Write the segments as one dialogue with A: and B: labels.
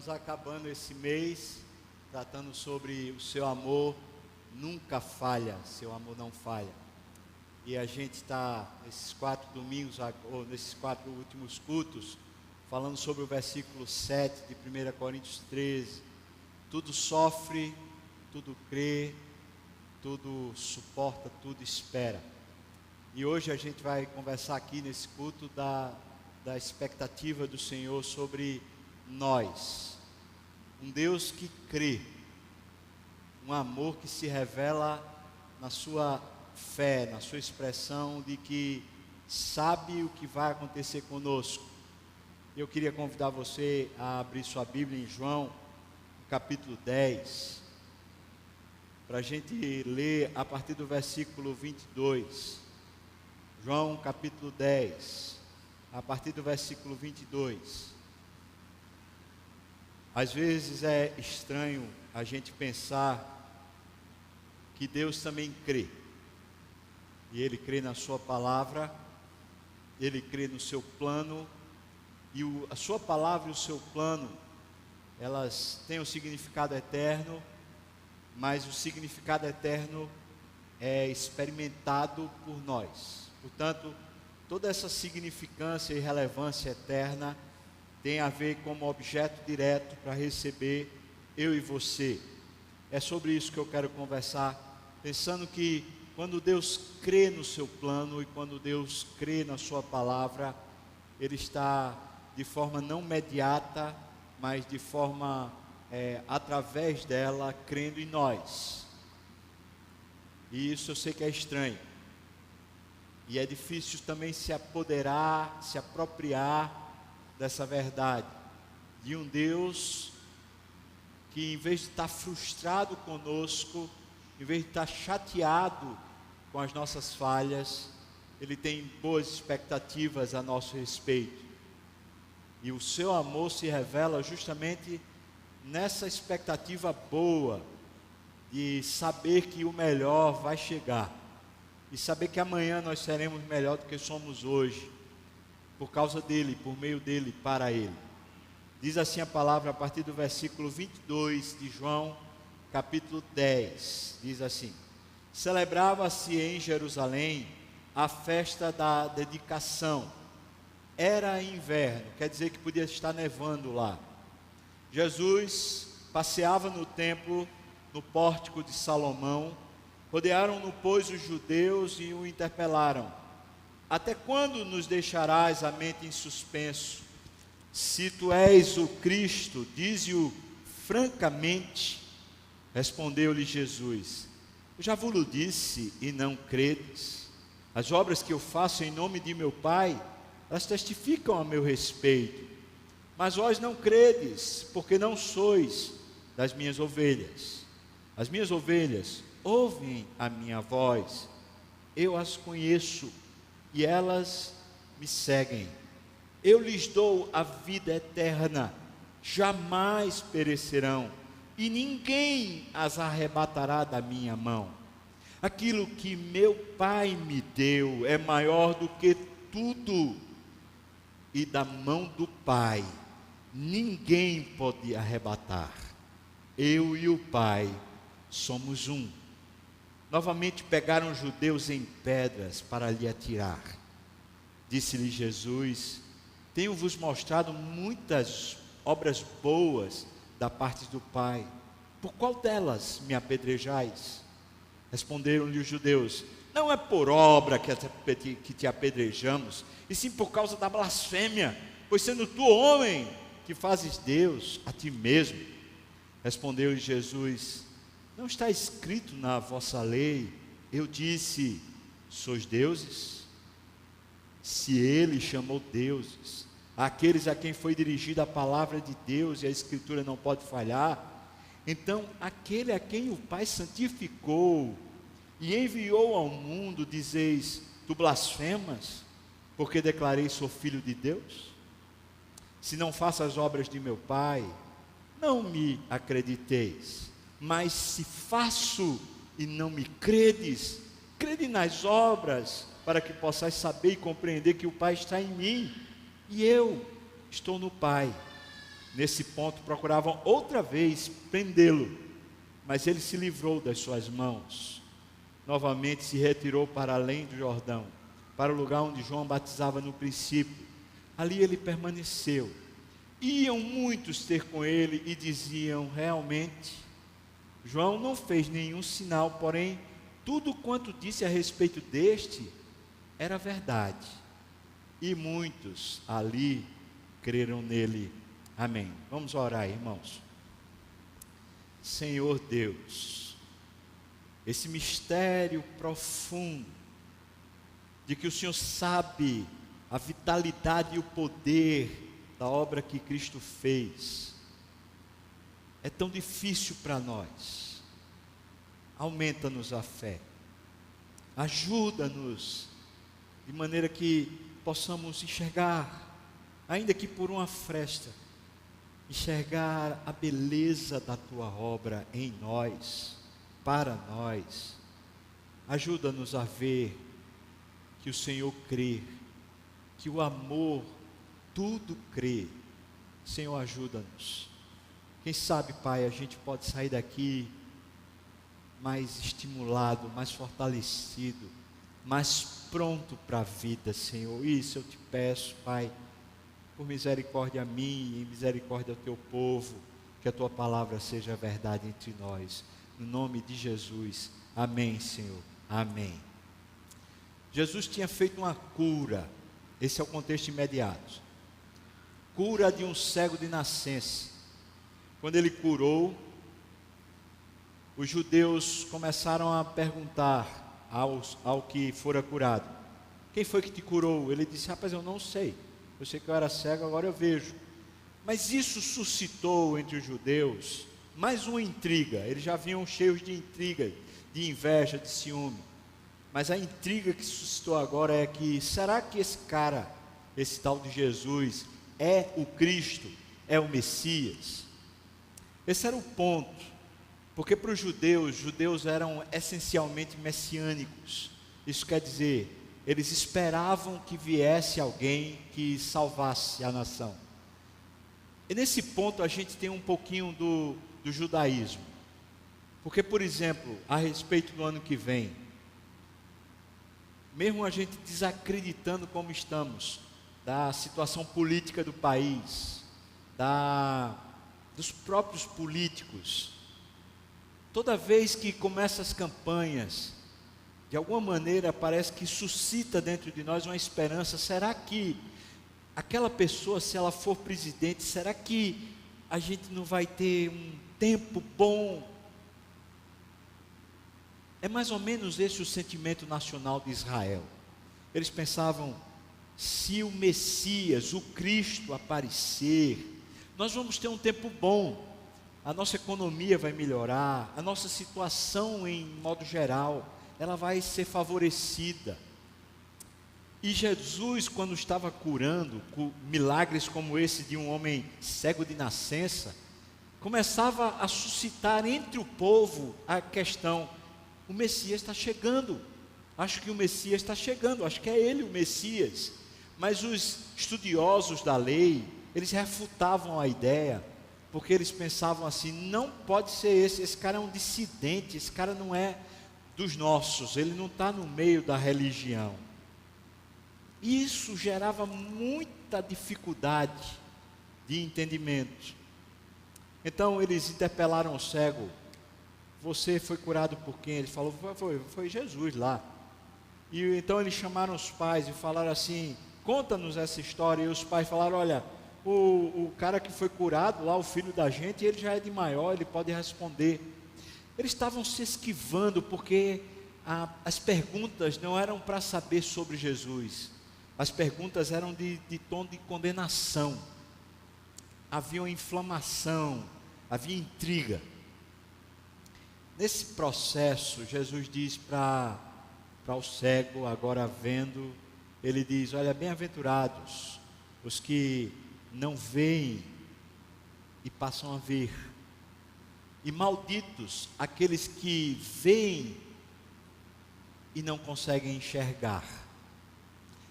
A: Estamos acabando esse mês tratando sobre o seu amor nunca falha, seu amor não falha. E a gente está, nesses 4 domingos, ou nesses 4 últimos cultos, falando sobre o versículo 7 de 1 Coríntios 13. Tudo sofre, tudo crê, tudo suporta, tudo espera. E hoje a gente vai conversar aqui nesse culto da expectativa do Senhor sobre nós. Um Deus que crê, um amor que se revela na sua fé, na sua expressão de que sabe o que vai acontecer conosco. Eu queria convidar você a abrir sua Bíblia em João, capítulo 10, para a gente ler a partir do versículo 22. João, capítulo 10, a partir do versículo 22. Às vezes é estranho a gente pensar que Deus também crê. E Ele crê na sua palavra, Ele crê no seu plano, e a sua palavra e o seu plano, elas têm um significado eterno, mas o significado eterno é experimentado por nós. Portanto, toda essa significância e relevância eterna tem a ver como objeto direto para receber eu e você. É sobre isso que eu quero conversar, pensando que quando Deus crê no seu plano e quando Deus crê na sua palavra, Ele está de forma não imediata, mas de forma através dela, crendo em nós. E isso eu sei que é estranho. E é difícil também se apoderar, se apropriar dessa verdade, de um Deus que, em vez de estar frustrado conosco, em vez de estar chateado com as nossas falhas, Ele tem boas expectativas a nosso respeito. E o seu amor se revela justamente nessa expectativa boa, de saber que o melhor vai chegar, e saber que amanhã nós seremos melhor do que somos hoje, por causa dEle, por meio dEle, para Ele. Diz assim a palavra a partir do versículo 22 de João, capítulo 10, diz assim: celebrava-se em Jerusalém a festa da dedicação. Era inverno, quer dizer que podia estar nevando lá. Jesus passeava no templo, no pórtico de Salomão. Rodearam-no, pois, os judeus e o interpelaram: até quando nos deixarás a mente em suspenso? Se tu és o Cristo, dize-o francamente. Respondeu-lhe Jesus: eu já vos disse e não credes. As obras que eu faço em nome de meu Pai, elas testificam a meu respeito. Mas vós não credes, porque não sois das minhas ovelhas. As minhas ovelhas ouvem a minha voz, eu as conheço e elas me seguem. Eu lhes dou a vida eterna, jamais perecerão, e ninguém as arrebatará da minha mão. Aquilo que meu Pai me deu é maior do que tudo, e da mão do Pai ninguém pode arrebatar. Eu e o Pai somos um. Novamente pegaram os judeus em pedras para lhe atirar. Disse-lhe Jesus: tenho-vos mostrado muitas obras boas da parte do Pai. Por qual delas me apedrejais? Responderam-lhe os judeus: não é por obra que te apedrejamos, e sim por causa da blasfêmia, pois sendo tu homem, que fazes Deus a ti mesmo. Respondeu-lhe Jesus: não está escrito na vossa lei, eu disse, sois deuses? Se Ele chamou deuses aqueles a quem foi dirigida a palavra de Deus, e a Escritura não pode falhar, então aquele a quem o Pai santificou e enviou ao mundo, dizeis, tu blasfemas, porque declarei sou filho de Deus? Se não faço as obras de meu Pai, não me acrediteis. Mas se faço e não me credes, crede nas obras, para que possais saber e compreender que o Pai está em mim, e eu estou no Pai. nesse ponto, procuravam outra vez prendê-lo, mas ele se livrou das suas mãos. Novamente se retirou para além do Jordão, para o lugar onde João batizava no princípio. Ali ele permaneceu. Iam muitos ter com ele e diziam: realmente, João não fez nenhum sinal, porém, tudo quanto disse a respeito deste era verdade. E muitos ali creram nele. Amém. Vamos orar, irmãos. Senhor Deus, esse mistério profundo de que o Senhor sabe a vitalidade e o poder da obra que Cristo fez, é tão difícil para nós. Aumenta-nos a fé, ajuda-nos, de maneira que possamos enxergar, ainda que por uma fresta, enxergar a beleza da Tua obra em nós, para nós. Ajuda-nos a ver que o Senhor crê, que o amor tudo crê. Senhor, ajuda-nos. Quem sabe, Pai, a gente pode sair daqui mais estimulado, mais fortalecido, mais pronto para a vida, Senhor. Isso eu te peço, Pai, por misericórdia a mim e misericórdia ao teu povo, que a tua palavra seja verdade entre nós. No nome de Jesus. Amém, Senhor. Amém. Jesus tinha feito uma cura. Esse é o contexto imediato. Cura de um cego de nascença. Quando ele curou, os judeus começaram a perguntar ao que fora curado: quem foi que te curou? Ele disse: rapaz, eu não sei. Eu sei que eu era cego, agora eu vejo. Mas isso suscitou entre os judeus mais uma intriga. Eles já vinham cheios de intriga, de inveja, de ciúme. Mas a intriga que suscitou agora é que, será que esse cara, esse tal de Jesus, é o Cristo, é o Messias? Esse era o ponto, porque para os judeus eram essencialmente messiânicos. Isso quer dizer, eles esperavam que viesse alguém que salvasse a nação. E nesse ponto a gente tem um pouquinho do judaísmo, porque, por exemplo, a respeito do ano que vem, mesmo a gente desacreditando como estamos, da situação política do país, dos próprios políticos, toda vez que começam as campanhas, de alguma maneira parece que suscita dentro de nós uma esperança. Será que aquela pessoa, se ela for presidente, será que a gente não vai ter um tempo bom? É mais ou menos esse o sentimento nacional de Israel. Eles pensavam: se o Messias, o Cristo aparecer, nós vamos ter um tempo bom, a nossa economia vai melhorar, a nossa situação em modo geral, ela vai ser favorecida. E Jesus, quando estava curando, com milagres como esse de um homem cego de nascença, começava a suscitar entre o povo a questão: o Messias está chegando, acho que o Messias está chegando, acho que é ele o Messias. Mas os estudiosos da lei, eles refutavam a ideia, porque eles pensavam assim: não pode ser esse cara é um dissidente, esse cara não é dos nossos, ele não está no meio da religião. Isso gerava muita dificuldade de entendimento. Então eles interpelaram o cego: você foi curado por quem? Ele falou: foi Jesus lá. E então eles chamaram os pais e falaram assim: conta-nos essa história. E os pais falaram: olha, o cara que foi curado lá, o filho da gente, ele já é de maior, ele pode responder. Eles estavam se esquivando, porque as perguntas não eram para saber sobre Jesus, as perguntas eram de tom de condenação. Havia uma inflamação, havia intriga. Nesse processo, Jesus diz para o cego, agora vendo, ele diz: olha, bem-aventurados os que não veem e passam a ver, e malditos aqueles que veem e não conseguem enxergar.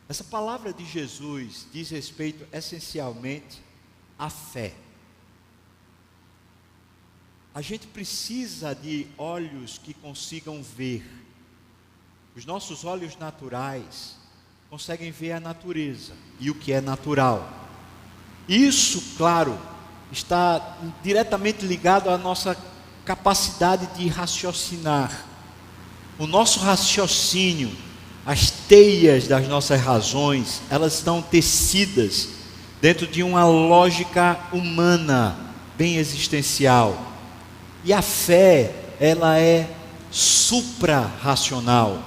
A: Essa palavra de Jesus diz respeito essencialmente à fé. A gente precisa de olhos que consigam ver. Os nossos olhos naturais conseguem ver a natureza e o que é natural. Isso, claro, está diretamente ligado à nossa capacidade de raciocinar. O nosso raciocínio, as teias das nossas razões, elas estão tecidas dentro de uma lógica humana, bem existencial. E a fé, ela é supra-racional.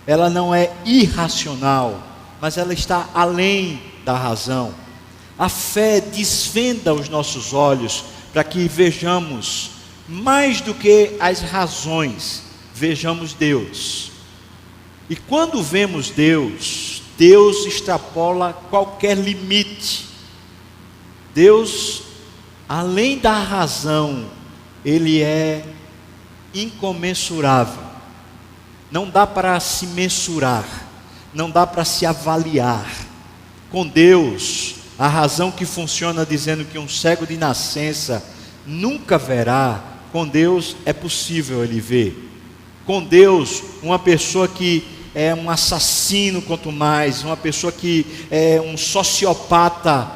A: Ela não é irracional, mas ela está além da razão. A fé desvenda os nossos olhos para que vejamos, mais do que as razões, vejamos Deus. E quando vemos Deus, Deus extrapola qualquer limite. Deus, além da razão, Ele é incomensurável. Não dá para se mensurar, não dá para se avaliar. Com Deus, a razão que funciona dizendo que um cego de nascença nunca verá, com Deus é possível ele ver. Com Deus, uma pessoa que é um assassino quanto mais, uma pessoa que é um sociopata,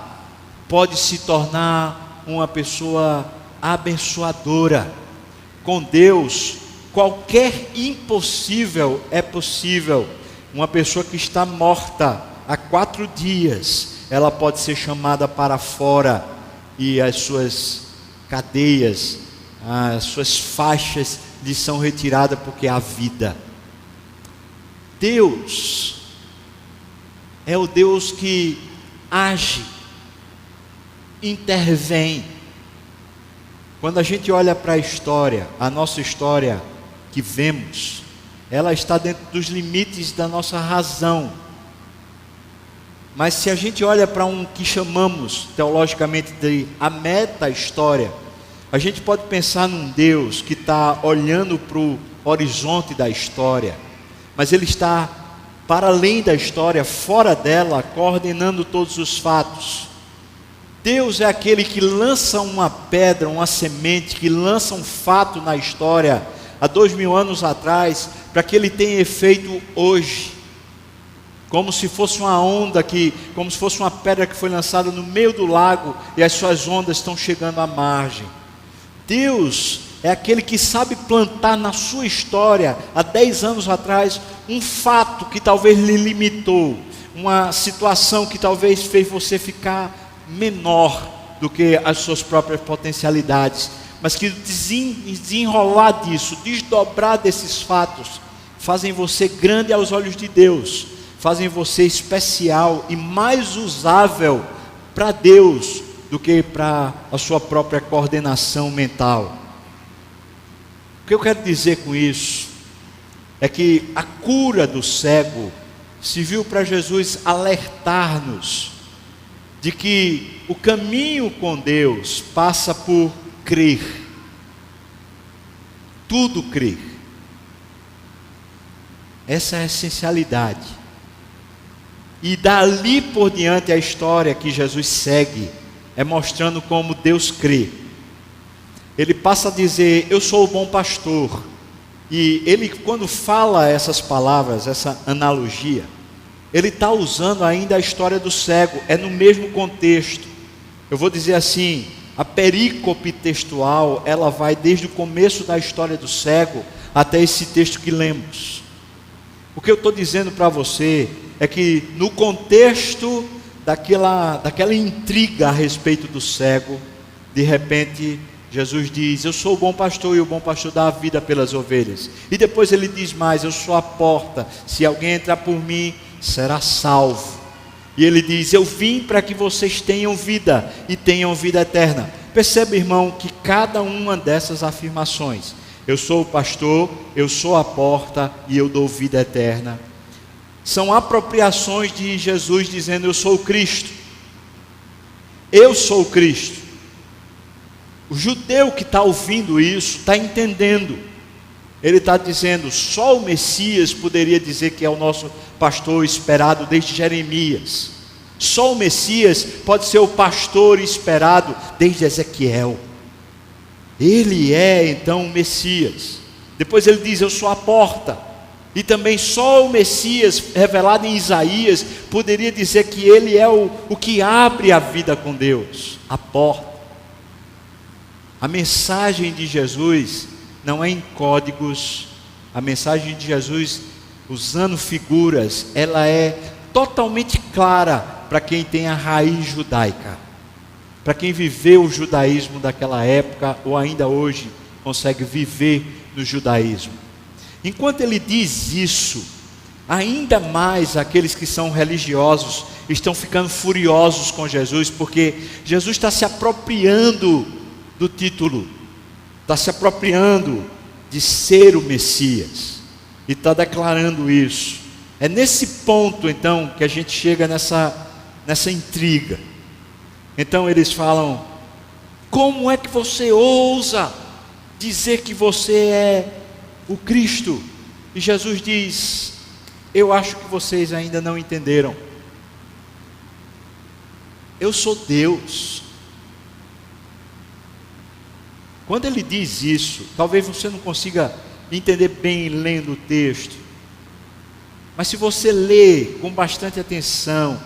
A: pode se tornar uma pessoa abençoadora. Com Deus, qualquer impossível é possível. Uma pessoa que está morta há 4 dias, ela pode ser chamada para fora e as suas cadeias, as suas faixas lhe são retiradas porque há vida. Deus é o Deus que age, intervém. Quando a gente olha para a história, a nossa história que vemos, ela está dentro dos limites da nossa razão. Mas se a gente olha para um que chamamos teologicamente de a meta-história, a gente pode pensar num Deus que está olhando para o horizonte da história, mas Ele está para além da história, fora dela, coordenando todos os fatos. Deus é aquele que lança uma pedra, uma semente, que lança um fato na história há 2000 anos atrás, para que ele tenha efeito hoje, como se fosse uma onda, como se fosse uma pedra que foi lançada no meio do lago e as suas ondas estão chegando à margem. Deus é aquele que sabe plantar na sua história, há 10 anos atrás, um fato que talvez lhe limitou, uma situação que talvez fez você ficar menor do que as suas próprias potencialidades, mas que desenrolar disso, desdobrar desses fatos, fazem você grande aos olhos de Deus, fazem você especial e mais usável para Deus do que para a sua própria coordenação mental. O que eu quero dizer com isso é que a cura do cego serviu para Jesus alertar-nos de que o caminho com Deus passa por crer. Tudo crer. Essa é a essencialidade. E dali por diante a história que Jesus segue é mostrando como Deus crê. Ele passa a dizer: eu sou o bom pastor. E ele, quando fala essas palavras, essa analogia, ele está usando ainda a história do cego, é no mesmo contexto. Eu vou dizer assim, a perícope textual, ela vai desde o começo da história do cego até esse texto que lemos. O que eu estou dizendo para você é que no contexto daquela intriga a respeito do cego, de repente Jesus diz: eu sou o bom pastor e o bom pastor dá a vida pelas ovelhas. E depois ele diz mais: eu sou a porta, se alguém entrar por mim será salvo. E ele diz: eu vim para que vocês tenham vida e tenham vida eterna. Percebe, irmão, que cada uma dessas afirmações, eu sou o pastor, eu sou a porta e eu dou vida eterna, são apropriações de Jesus dizendo: eu sou o Cristo. Eu sou o Cristo. O judeu que está ouvindo isso está entendendo. Ele está dizendo: só o Messias poderia dizer que é o nosso pastor esperado desde Jeremias. Só o Messias pode ser o pastor esperado desde Ezequiel. Ele é então o Messias. Depois ele diz: eu sou a porta. E também só o Messias, revelado em Isaías, poderia dizer que ele é o que abre a vida com Deus, a porta. A mensagem de Jesus não é em códigos. A mensagem de Jesus, usando figuras, ela é totalmente clara para quem tem a raiz judaica, para quem viveu o judaísmo daquela época, ou ainda hoje consegue viver no judaísmo. Enquanto ele diz isso, ainda mais aqueles que são religiosos estão ficando furiosos com Jesus, porque Jesus está se apropriando do título, está se apropriando de ser o Messias, e está declarando isso. É nesse ponto então que a gente chega nessa intriga. Então eles falam: como é que você ousa dizer que você é o Cristo? E Jesus diz: eu acho que vocês ainda não entenderam. Eu sou Deus. Quando ele diz isso, talvez você não consiga entender bem lendo o texto, mas se você ler com bastante atenção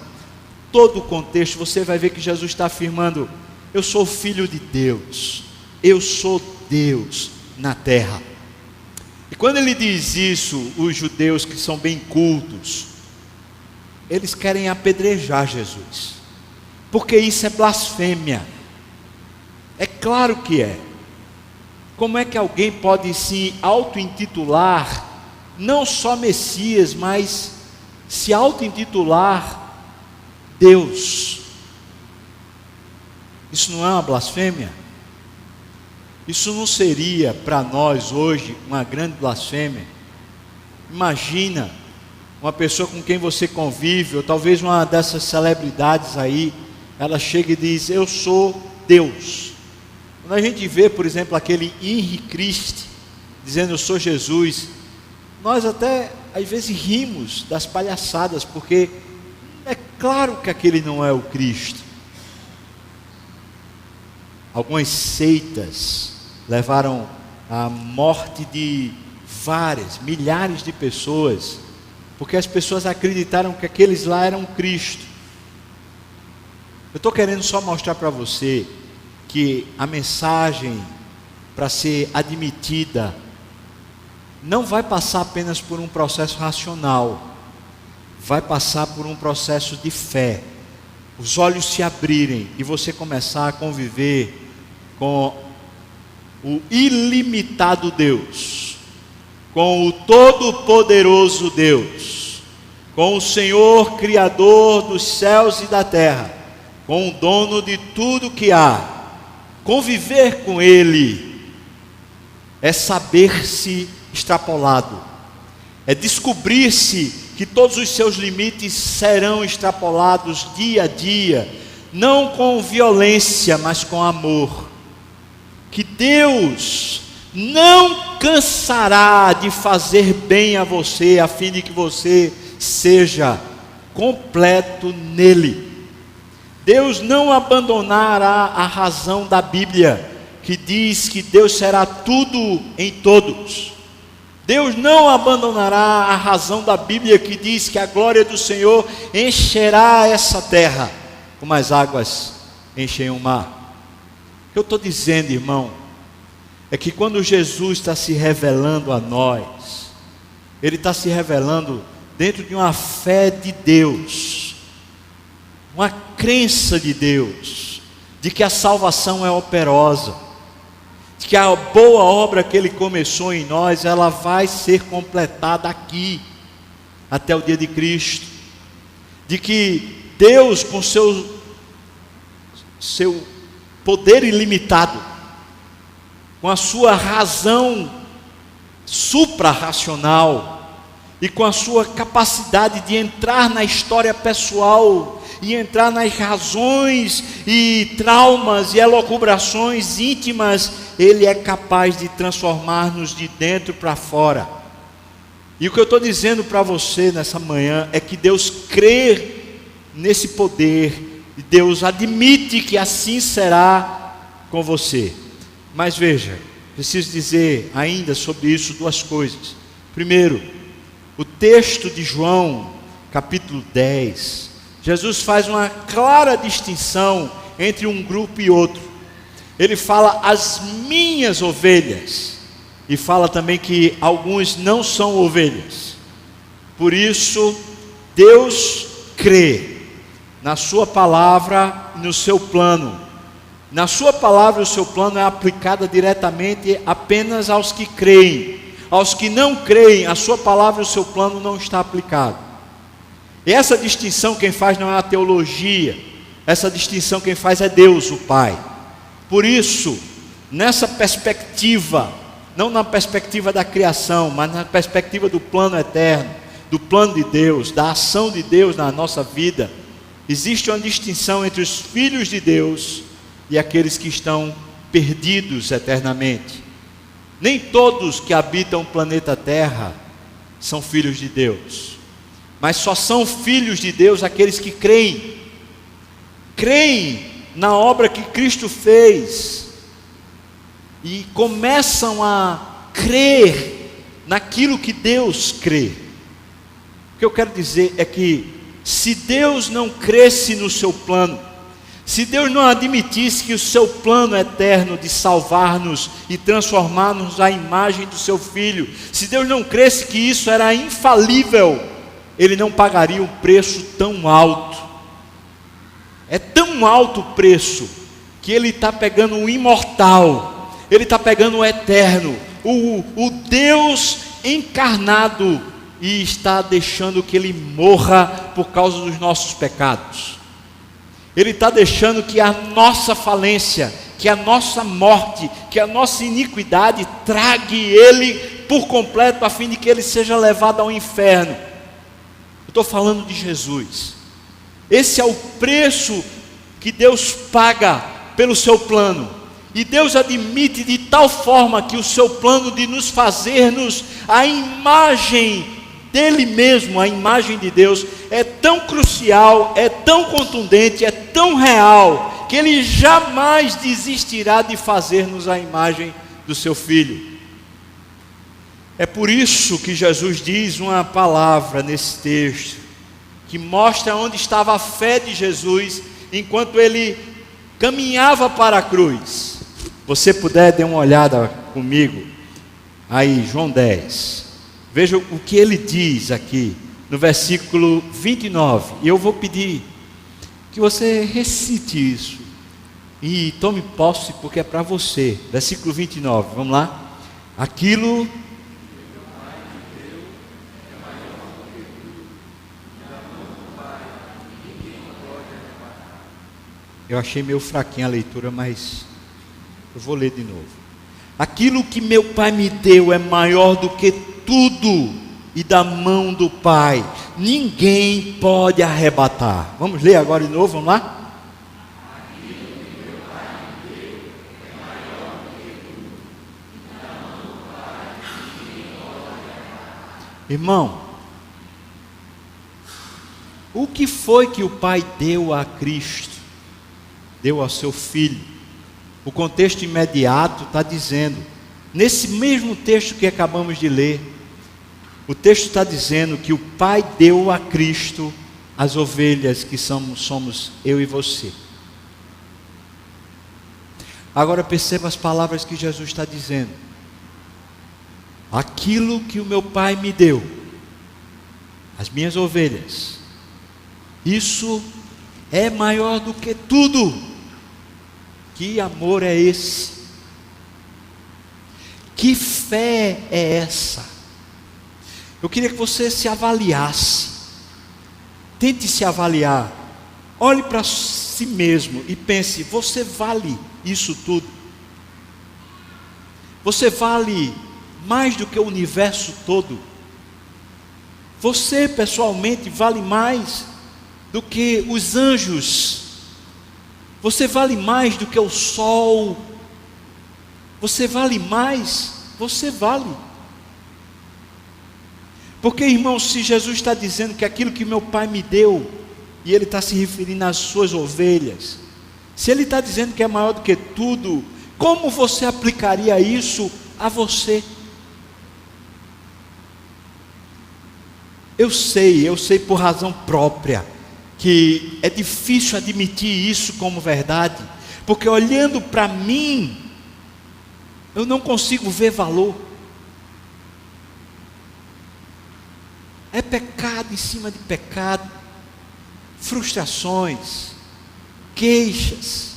A: todo o contexto, você vai ver que Jesus está afirmando: eu sou filho de Deus, eu sou Deus na terra. E quando ele diz isso, os judeus que são bem cultos, eles querem apedrejar Jesus, porque isso é blasfêmia. É claro que é. Como é que alguém pode se auto-intitular não só Messias, mas se auto-intitular Deus? Isso não é uma blasfêmia? Isso não seria para nós hoje uma grande blasfêmia? Imagina uma pessoa com quem você convive, ou talvez uma dessas celebridades aí, ela chega e diz: eu sou Deus. Quando a gente vê, por exemplo, aquele Henri Cristo dizendo: eu sou Jesus, nós até às vezes rimos das palhaçadas, porque é claro que aquele não é o Cristo. Algumas seitas levaram à morte de milhares de pessoas, porque as pessoas acreditaram que aqueles lá eram Cristo. Eu estou querendo só mostrar para você que a mensagem, para ser admitida, não vai passar apenas por um processo racional, vai passar por um processo de fé. Os olhos se abrirem e você começar a conviver com o ilimitado Deus, com o todo-poderoso Deus, com o Senhor Criador dos céus e da terra, com o dono de tudo que há. Conviver com Ele é saber-se extrapolado, é descobrir-se que todos os seus limites serão extrapolados dia a dia, não com violência, mas com amor. Que Deus não cansará de fazer bem a você, a fim de que você seja completo nele. Deus não abandonará a razão da Bíblia, que diz que Deus será tudo em todos. Deus não abandonará a razão da Bíblia, que diz que a glória do Senhor encherá essa terra, como as águas enchem o mar. O que eu estou dizendo, irmão, é que quando Jesus está se revelando a nós, Ele está se revelando dentro de uma fé de Deus, uma crença de Deus, de que a salvação é operosa, de que a boa obra que Ele começou em nós, ela vai ser completada aqui, até o dia de Cristo, de que Deus, com seu poder ilimitado, com a sua razão supra-racional, e com a sua capacidade de entrar na história pessoal, e entrar nas razões e traumas e elucubrações íntimas, Ele é capaz de transformar-nos de dentro para fora. E o que eu estou dizendo para você nessa manhã é que Deus crê nesse poder, e Deus admite que assim será com você. Mas veja, preciso dizer ainda sobre isso duas coisas. Primeiro, o texto de João, capítulo 10, Jesus faz uma clara distinção entre um grupo e outro. Ele fala as minhas ovelhas, e fala também que alguns não são ovelhas. Por isso, Deus crê na sua palavra e no seu plano. Na sua palavra e o seu plano é aplicada diretamente apenas aos que creem. Aos que não creem, a sua palavra e o seu plano não está aplicado. E essa distinção quem faz não é a teologia, essa distinção quem faz é Deus, o Pai. Por isso, nessa perspectiva, não na perspectiva da criação, mas na perspectiva do plano eterno, do plano de Deus, da ação de Deus na nossa vida, existe uma distinção entre os filhos de Deus e aqueles que estão perdidos eternamente. Nem todos que habitam o planeta Terra são filhos de Deus, mas só são filhos de Deus aqueles que creem na obra que Cristo fez, e começam a crer naquilo que Deus crê. O que eu quero dizer é que, se Deus não cresce no seu plano, se Deus não admitisse que o seu plano eterno de salvar-nos e transformar-nos à imagem do seu Filho, se Deus não cresce que isso era infalível, Ele não pagaria um preço tão alto. É tão alto o preço, que Ele está pegando o imortal, Ele está pegando o eterno, o Deus encarnado, e está deixando que Ele morra por causa dos nossos pecados. Ele está deixando que a nossa falência, que a nossa morte, que a nossa iniquidade trague Ele por completo, a fim de que Ele seja levado ao inferno. Eu estou falando de Jesus. Esse é o preço que Deus paga pelo seu plano. E Deus admite de tal forma que o seu plano de nos fazermos a imagem dele mesmo, a imagem de Deus, é tão crucial, é tão contundente, é tão real, que Ele jamais desistirá de fazer-nos a imagem do seu Filho. É por isso que Jesus diz uma palavra nesse texto, que mostra onde estava a fé de Jesus, enquanto Ele caminhava para a cruz. Você puder, dê uma olhada comigo, aí, João 10, veja o que Ele diz aqui, no versículo 29, e eu vou pedir que você recite isso, e tome posse, porque é para você. Versículo 29, vamos lá. Aquilo eu achei meio fraquinha a leitura, mas eu vou ler de novo. Aquilo que meu Pai me deu é maior do que tudo, e da mão do Pai ninguém pode arrebatar. Vamos ler agora de novo, vamos lá? Irmão, o que foi que o Pai deu a Cristo? Deu ao seu Filho. O contexto imediato está dizendo, nesse mesmo texto que acabamos de ler, o texto está dizendo que o Pai deu a Cristo as ovelhas que somos eu e você. Agora perceba as palavras que Jesus está dizendo. Aquilo que o meu Pai me deu, as minhas ovelhas, isso é maior do que tudo. Que amor é esse? Que fé é essa? Eu queria que você se avaliasse. Tente se avaliar. Olhe para si mesmo e pense: você vale isso tudo? Você vale mais do que o universo todo? Você pessoalmente vale mais do que os anjos? Você vale mais do que o sol? Você vale mais? Você vale. Porque, irmãos, se Jesus está dizendo que aquilo que meu Pai me deu, e Ele está se referindo às suas ovelhas, se Ele está dizendo que é maior do que tudo, Como você aplicaria isso a você? Eu sei por razão própria, que é difícil admitir isso como verdade, porque olhando para mim, eu não consigo ver valor. É pecado em cima de pecado, frustrações, queixas.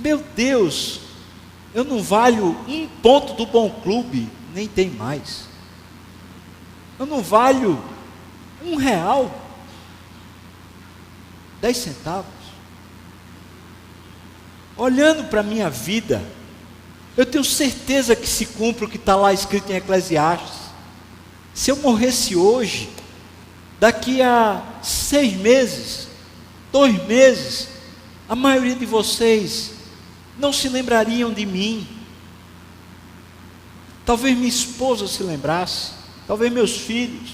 A: Meu Deus, eu não valho um ponto do bom clube, nem tem mais. Eu não valho R$1, 10 centavos. Olhando para a minha vida, eu tenho certeza que se cumpre o que está lá escrito em Eclesiastes. Se eu morresse hoje, daqui a 6 meses, 2 meses, a maioria de vocês não se lembrariam de mim. Talvez minha esposa se lembrasse, talvez meus filhos,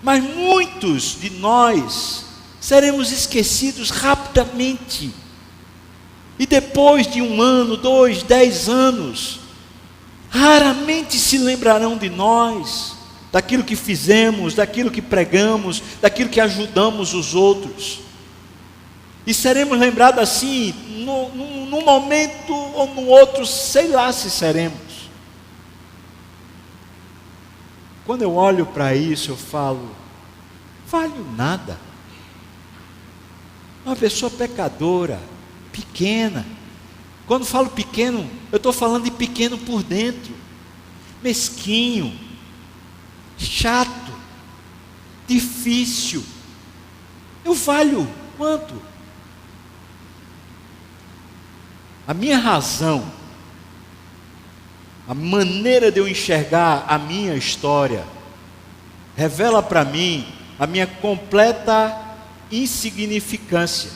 A: mas muitos de nós seremos esquecidos rapidamente. E depois de 1 ano, 2, 10 anos, raramente se lembrarão de nós, daquilo que fizemos, daquilo que pregamos, daquilo que ajudamos os outros. E seremos lembrados assim, num momento ou no outro, sei lá se seremos. Quando eu olho para isso, eu falo, valho nada. Uma pessoa pecadora, pequena. Quando falo pequeno, eu estou falando de pequeno por dentro, mesquinho, chato, difícil. Eu valho quanto? A minha razão, a maneira de eu enxergar a minha história, revela para mim a minha completa insignificância.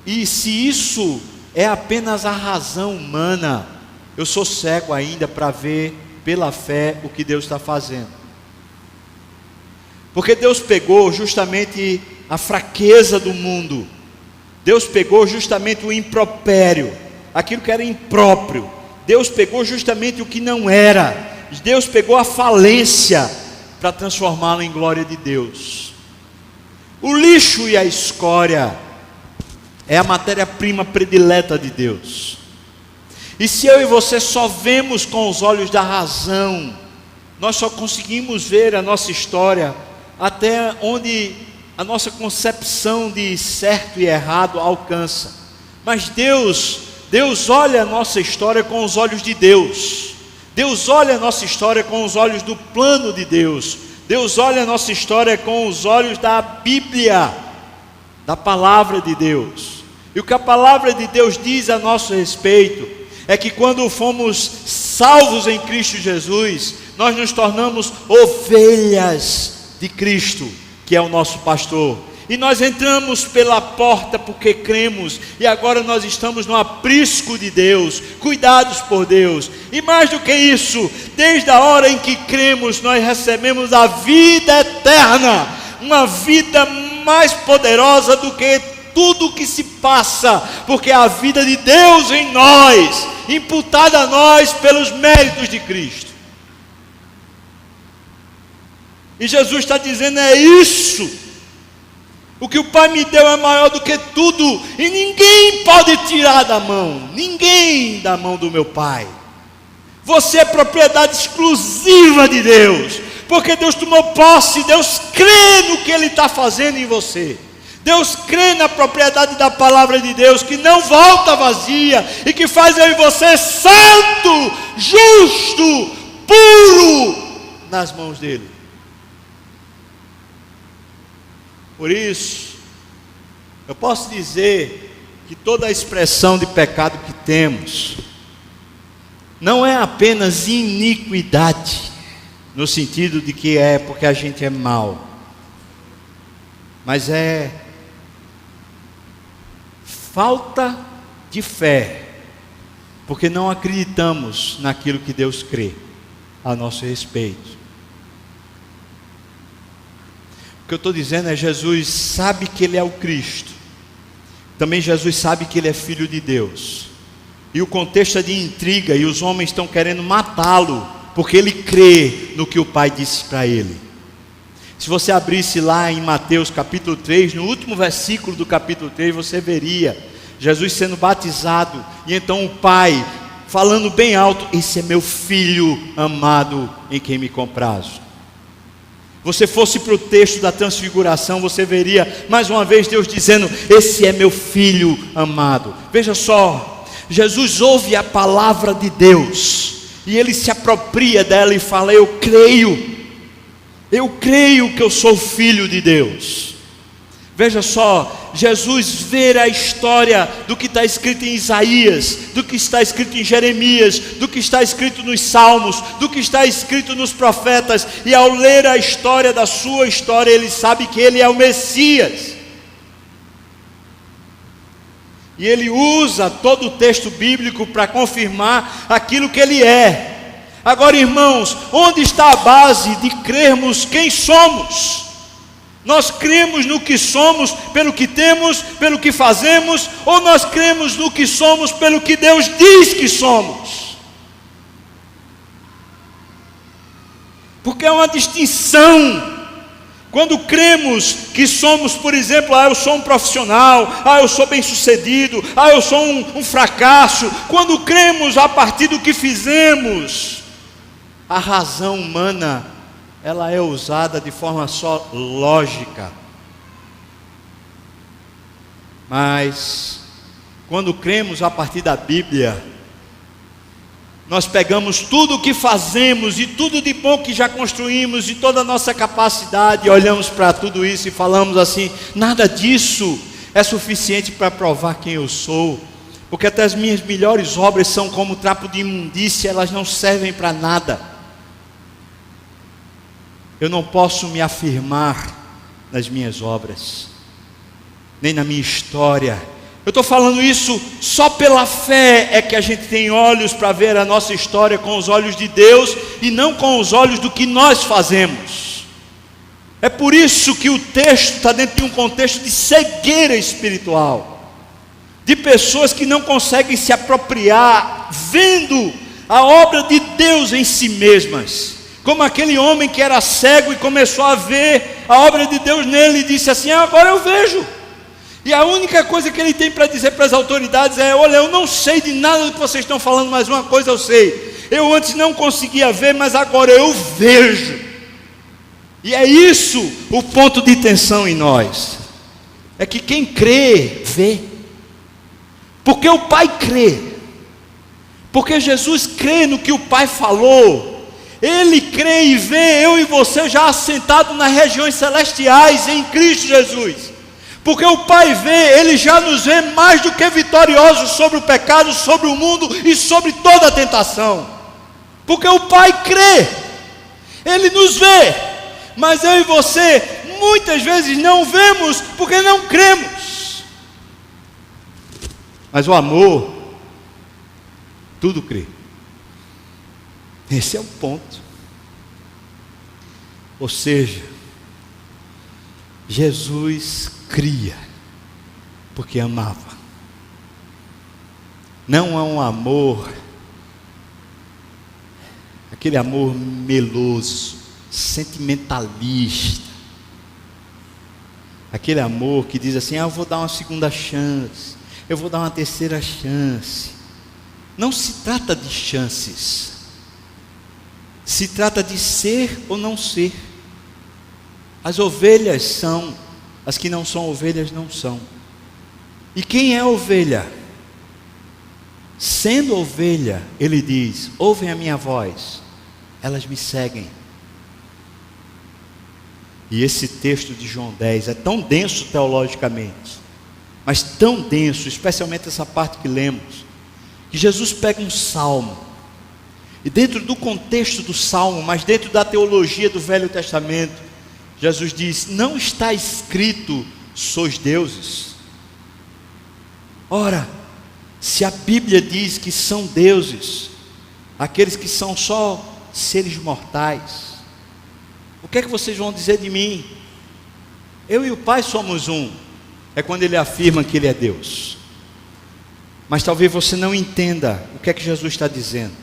A: E se isso é apenas a razão humana, eu sou cego ainda para ver pela fé o que Deus está fazendo. Porque Deus pegou justamente a fraqueza do mundo, Deus pegou justamente o impropério, aquilo que era impróprio, Deus pegou justamente o que não era, Deus pegou a falência para transformá-lo em glória de Deus. O lixo e a escória é a matéria-prima predileta de Deus. E se eu e você só vemos com os olhos da razão, nós só conseguimos ver a nossa história até onde a nossa concepção de certo e errado alcança. Mas Deus olha a nossa história com os olhos de Deus. Deus olha a nossa história com os olhos do plano de Deus. Deus olha a nossa história com os olhos da Bíblia, da palavra de Deus. E o que a palavra de Deus diz a nosso respeito é que quando fomos salvos em Cristo Jesus, nós nos tornamos ovelhas de Cristo, que é o nosso pastor. E nós entramos pela porta porque cremos, e agora nós estamos no aprisco de Deus, cuidados por Deus. E mais do que isso, desde a hora em que cremos, nós recebemos a vida eterna, uma vida mais poderosa do que tudo que se passa, porque é a vida de Deus em nós, imputada a nós pelos méritos de Cristo. E Jesus está dizendo, é isso, o que o Pai me deu é maior do que tudo, e ninguém pode tirar da mão, ninguém da mão do meu Pai. Você é propriedade exclusiva de Deus, porque Deus tomou posse, Deus crê no que Ele está fazendo em você. Deus crê na propriedade da palavra de Deus, que não volta vazia, e que faz eu e você santo, justo, puro, nas mãos dEle. Por isso, eu posso dizer que toda a expressão de pecado que temos, não é apenas iniquidade, no sentido de que é porque a gente é mau, mas é falta de fé, porque não acreditamos naquilo que Deus crê a nosso respeito. O que eu estou dizendo é, Jesus sabe que Ele é o Cristo, também Jesus sabe que ele é filho de Deus. E o contexto é de intriga, e os homens estão querendo matá-lo, porque ele crê no que o Pai disse para ele. Se você abrisse lá em Mateus capítulo 3, no último versículo do capítulo 3, você veria Jesus sendo batizado, e então o Pai falando bem alto: esse é meu filho amado, em quem me comprazo. Você fosse para o texto da transfiguração, você veria mais uma vez Deus dizendo: esse é meu filho amado. Veja só, Jesus ouve a palavra de Deus, e ele se apropria dela e fala: eu creio que eu sou filho de Deus. Veja só, Jesus vê a história do que está escrito em Isaías, do que está escrito em Jeremias, do que está escrito nos Salmos, do que está escrito nos profetas, e ao ler a história da sua história, ele sabe que ele é o Messias. E ele usa todo o texto bíblico para confirmar aquilo que ele é. Agora, irmãos, onde está a base de crermos quem somos? Nós cremos no que somos pelo que temos, pelo que fazemos, ou nós cremos no que somos pelo que Deus diz que somos? Porque é uma distinção. Quando cremos que somos, por exemplo, eu sou um profissional, eu sou bem sucedido, eu sou um fracasso. Quando cremos a partir do que fizemos, a razão humana, ela é usada de forma só lógica. Mas quando cremos a partir da Bíblia, nós pegamos tudo o que fazemos e tudo de bom que já construímos e toda a nossa capacidade, olhamos para tudo isso e falamos assim: nada disso é suficiente para provar quem eu sou, porque até as minhas melhores obras são como trapo de imundícia, elas não servem para nada. Eu não posso me afirmar nas minhas obras, nem na minha história. Eu estou falando isso só pela fé, é que a gente tem olhos para ver a nossa história com os olhos de Deus, e não com os olhos do que nós fazemos. É por isso que o texto está dentro de um contexto de cegueira espiritual, de pessoas que não conseguem se apropriar, vendo a obra de Deus em si mesmas. Como aquele homem que era cego e começou a ver a obra de Deus nele, e disse assim: agora eu vejo. E a única coisa que ele tem para dizer para as autoridades é: olha, eu não sei de nada do que vocês estão falando, mas uma coisa eu sei, eu antes não conseguia ver, mas agora eu vejo. E é isso o ponto de tensão em nós, é que quem crê, vê. Porque o Pai crê, porque Jesus crê no que o Pai falou. Ele crê e vê eu e você já assentado nas regiões celestiais em Cristo Jesus. Porque o Pai vê, Ele já nos vê mais do que vitoriosos sobre o pecado, sobre o mundo e sobre toda a tentação. Porque o Pai crê, Ele nos vê, mas eu e você muitas vezes não vemos porque não cremos. Mas o amor tudo crê. Esse é o ponto. Ou seja, Jesus cria porque amava. Não é um amor, aquele amor meloso, sentimentalista, aquele amor que diz assim: eu vou dar uma segunda chance, eu vou dar uma terceira chance. Não se trata de chances, se trata de ser ou não ser. As ovelhas são, as que não são ovelhas não são. E quem é ovelha? Sendo ovelha, ele diz: ouvem a minha voz, elas me seguem. E esse texto de João 10 é tão denso teologicamente, mas tão denso, especialmente essa parte que lemos, que Jesus pega um salmo, e dentro do contexto do salmo, mas dentro da teologia do Velho Testamento, Jesus diz: não está escrito, sois deuses? Ora, se a Bíblia diz que são deuses aqueles que são só seres mortais, o que é que vocês vão dizer de mim? Eu e o Pai somos um. é quando ele afirma que ele é Deus. Mas talvez você não entenda o que é que Jesus está dizendo.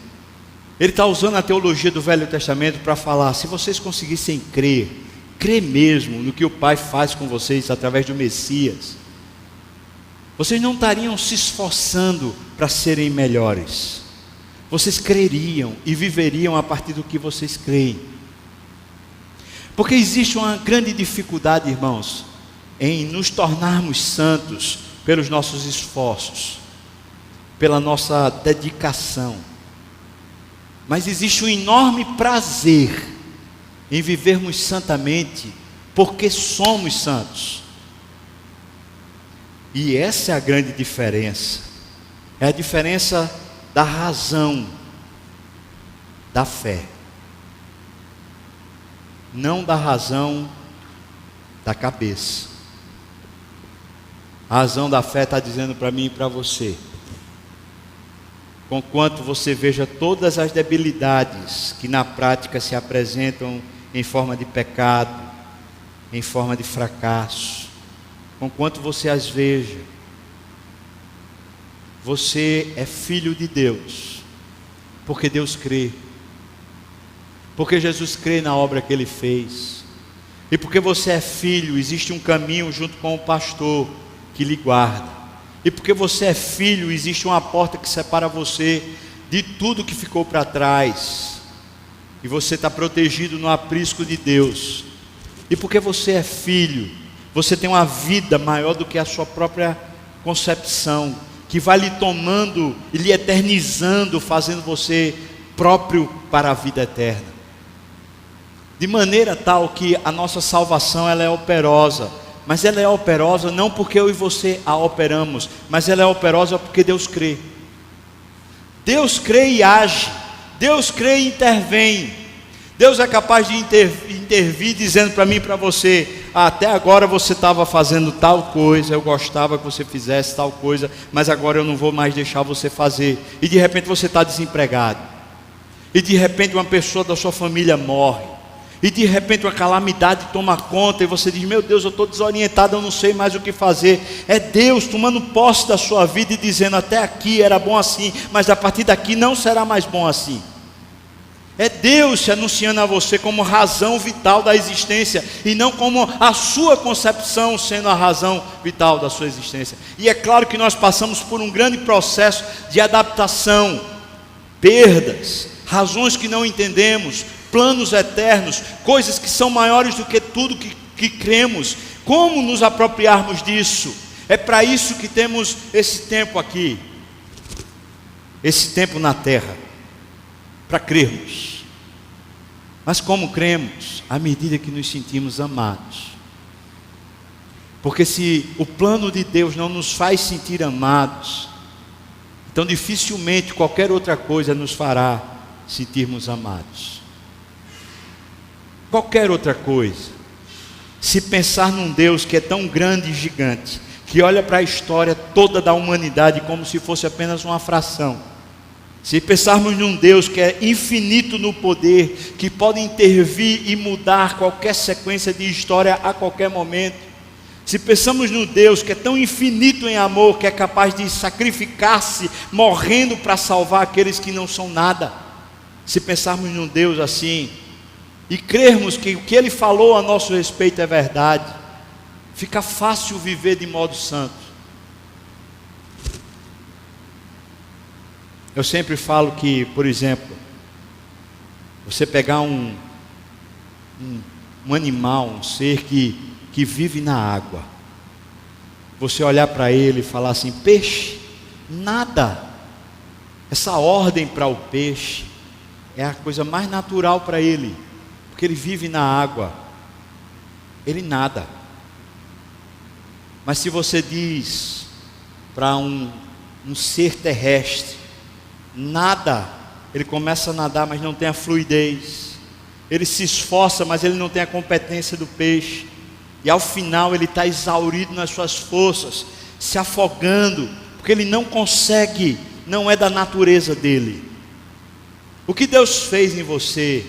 A: Ele está usando a teologia do Velho Testamento para falar: se vocês conseguissem crer mesmo no que o Pai faz com vocês através do Messias, vocês não estariam se esforçando para serem melhores. Vocês creriam e viveriam a partir do que vocês creem. Porque existe uma grande dificuldade, irmãos, em nos tornarmos santos pelos nossos esforços, pela nossa dedicação. Mas existe um enorme prazer em vivermos santamente, porque somos santos. E essa é a grande diferença. É a diferença da razão da fé, não da razão da cabeça. A razão da fé está dizendo para mim e para você: conquanto você veja todas as debilidades que na prática se apresentam em forma de pecado, em forma de fracasso, conquanto você as veja, você é filho de Deus, porque Deus crê, porque Jesus crê na obra que Ele fez, e porque você é filho, existe um caminho junto com o pastor que lhe guarda, e porque você é filho, existe uma porta que separa você de tudo que ficou para trás, e você está protegido no aprisco de Deus. E porque você é filho, você tem uma vida maior do que a sua própria concepção, que vai lhe tomando e lhe eternizando, fazendo você próprio para a vida eterna. De maneira tal que a nossa salvação ela é operosa, mas ela é operosa não porque eu e você a operamos, mas ela é operosa porque Deus crê. Deus crê e age, Deus crê e intervém. Deus é capaz de intervir dizendo para mim e para você: até agora você estava fazendo tal coisa, eu gostava que você fizesse tal coisa, mas agora eu não vou mais deixar você fazer. E de repente você está desempregado, e de repente uma pessoa da sua família morre, e de repente uma calamidade toma conta, e você diz: meu Deus, eu estou desorientado, eu não sei mais o que fazer. É Deus tomando posse da sua vida e dizendo: até aqui era bom assim, mas a partir daqui não será mais bom assim. É Deus se anunciando a você como razão vital da existência, e não como a sua concepção sendo a razão vital da sua existência. E é claro que nós passamos por um grande processo de adaptação, perdas, razões que não entendemos, planos eternos, coisas que são maiores do que tudo que cremos. Como nos apropriarmos disso? É para isso que temos esse tempo aqui, esse tempo na terra, para crermos. Mas como cremos? À medida que nos sentimos amados. Porque se o plano de Deus não nos faz sentir amados, então dificilmente qualquer outra coisa nos fará sentirmos amados. Qualquer outra coisa. Se pensar num Deus que é tão grande e gigante, que olha para a história toda da humanidade como se fosse apenas uma fração. Se pensarmos num Deus que é infinito no poder, que pode intervir e mudar qualquer sequência de história a qualquer momento. Se pensamos num Deus que é tão infinito em amor, que é capaz de sacrificar-se, morrendo para salvar aqueles que não são nada. Se pensarmos num Deus assim, e crermos que o que Ele falou a nosso respeito é verdade, fica fácil viver de modo santo. Eu sempre falo que, por exemplo, você pegar um animal, um ser que vive na água, você olhar para ele e falar assim: peixe, nada. Essa ordem para o peixe é a coisa mais natural para ele, porque ele vive na água, ele nada. Mas se você diz para um ser terrestre: nada, ele começa a nadar, mas não tem a fluidez. Ele se esforça, mas ele não tem a competência do peixe. E ao final ele está exaurido nas suas forças, se afogando, porque ele não consegue, não é da natureza dele. O que Deus fez em você,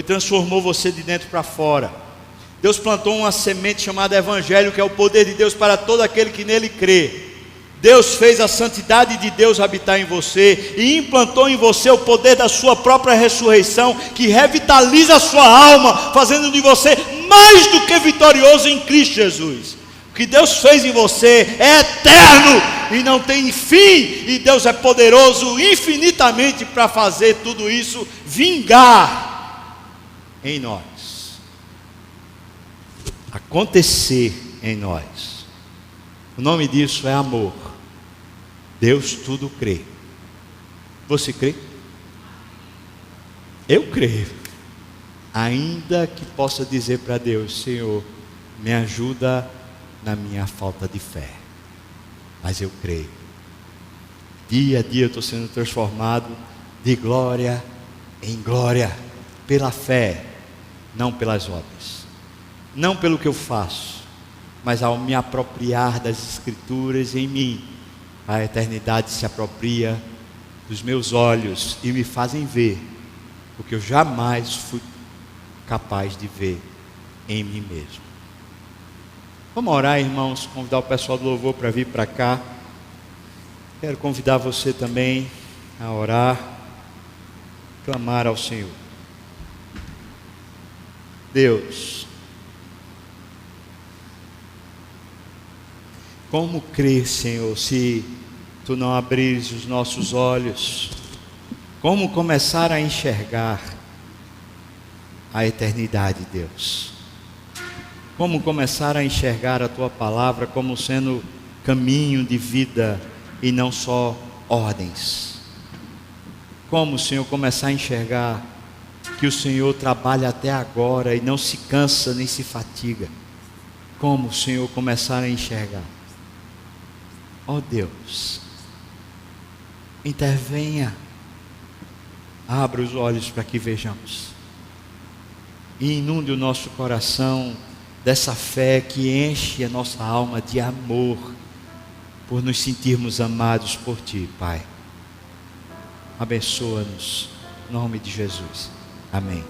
A: transformou você de dentro para fora. Deus plantou uma semente chamada Evangelho, que é o poder de Deus para todo aquele que nele crê. Deus fez a santidade de Deus habitar em você e implantou em você o poder da sua própria ressurreição, que revitaliza a sua alma, fazendo de você mais do que vitorioso em Cristo Jesus. O que Deus fez em você é eterno e não tem fim, e Deus é poderoso infinitamente para fazer tudo isso vingar em nós, acontecer em nós. O nome disso é amor. Deus tudo crê. Você crê? Eu creio. Ainda que possa dizer para Deus: Senhor, me ajuda na minha falta de fé. Mas eu creio. Dia a dia eu estou sendo transformado de glória em glória, pela fé, não pelas obras, não pelo que eu faço, mas ao me apropriar das Escrituras em mim, a eternidade se apropria dos meus olhos e me fazem ver o que eu jamais fui capaz de ver em mim mesmo. Vamos orar, irmãos, convidar o pessoal do louvor para vir para cá. Quero convidar você também a orar, clamar ao Senhor. Deus, como crer, Senhor, se Tu não abrires os nossos olhos? Como começar a enxergar a eternidade, Deus? Como começar a enxergar a Tua palavra como sendo caminho de vida e não só ordens? Como, Senhor, começar a enxergar que o Senhor trabalha até agora e não se cansa nem se fatiga? Como, Senhor, começar a enxergar? Ó Deus, intervenha, abra os olhos para que vejamos e inunde o nosso coração dessa fé que enche a nossa alma de amor, por nos sentirmos amados por Ti, Pai. Abençoa-nos, em nome de Jesus. Amém.